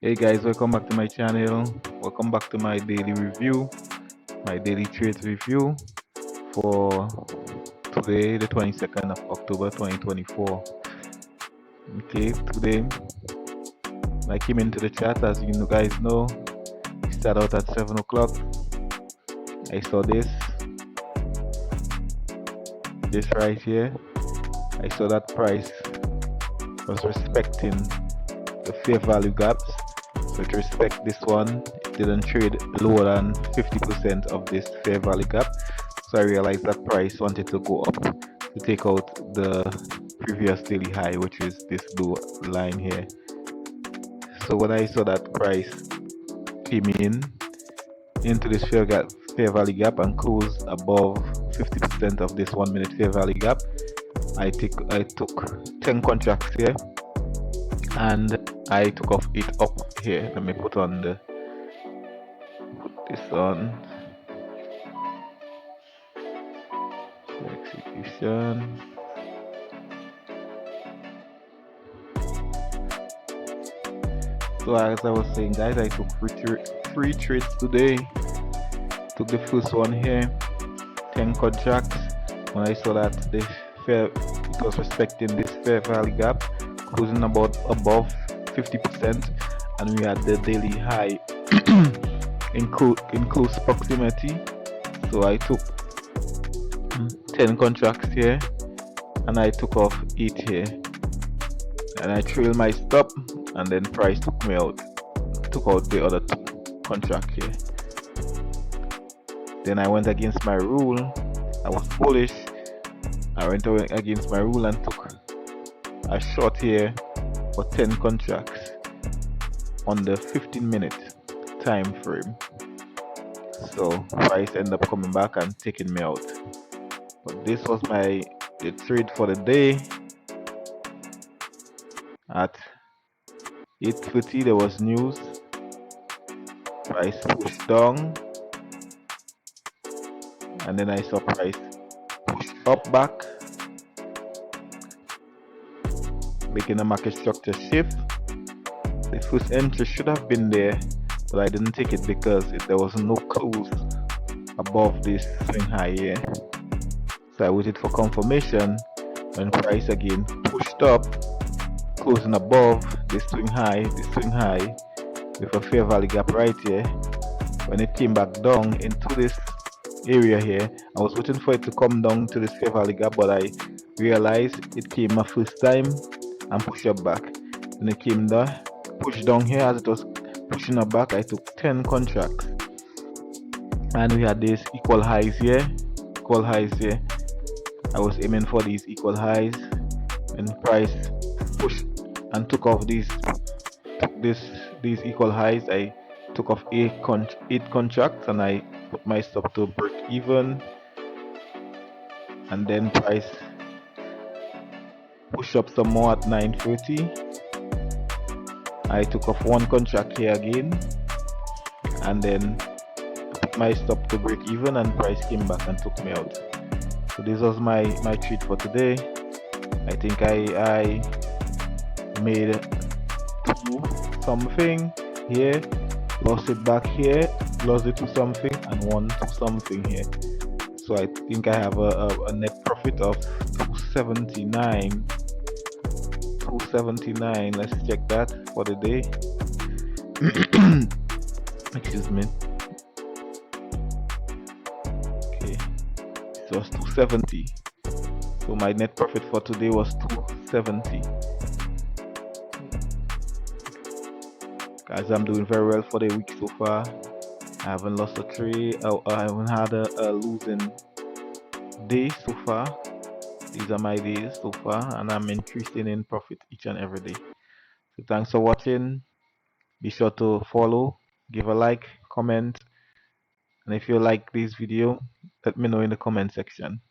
Hey guys, welcome back to my channel. Welcome back to my daily review, my daily trade review for today, the 22nd of October 2024. Okay, today I came into the chat. As you guys know, we start out at 7 o'clock. I saw this right here. I saw that price was respecting the fair value gaps. So to respect this one, it didn't trade lower than 50% of this fair value gap. So I realized that price wanted to go up to take out the previous daily high, which is this blue line here. So when I saw that price came into this fair value gap and closed above 50% of this 1 minute fair value gap, I took 10 contracts here and I took off it up here. Let me put this on execution. So as I was saying, guys, I took three trades today. Took the first one here, 10 contracts. When I saw that it was respecting this fair value gap, closing about above 50%, and we had the daily high in close proximity. So I took 10 contracts here and I took off 8 here, and I trailed my stop, and then price took out the other 2 contract here. Then I went against my rule. I was bullish. I went against my rule and took a short here for 10 contracts on the 15-minute time frame. So price ended up coming back and taking me out. But this was the trade for the day. At 8:30 there was news. Price pushed down, and then I saw price push up back, making a market structure shift. The first entry should have been there, but I didn't take it because there was no close above this swing high here. So I waited for confirmation when price again pushed up, closing above this swing high with a fair value gap right here. When it came back down into this area here, I was waiting for it to come down to this fair value gap, but I realized it came my first time and pushed up back. When it came down, pushed down here, as it was pushing up back, I took 10 contracts, and we had these equal highs here. I was aiming for these equal highs, and price pushed and took off these equal highs. I took off 8 contracts and I put my stop to break even, and then price push up some more at 9:30. I took off 1 contract here again, and then put my stop to break even, and price came back and took me out. So this was my trade for today. I think I made 2 something here, lost it back here, lost it to something, and 1 to something here. So I think I have a net profit of 279. Let's check that for the day. Excuse me. Okay, it was 270. So my net profit for today was 270. Guys, I'm doing very well for the week so far. I haven't lost a trade. I haven't had a losing day so far. These are my days so far, and I'm increasing in profit each and every day. So thanks for watching. Be sure to follow, give a like, comment, and if you like this video, let me know in the comment section.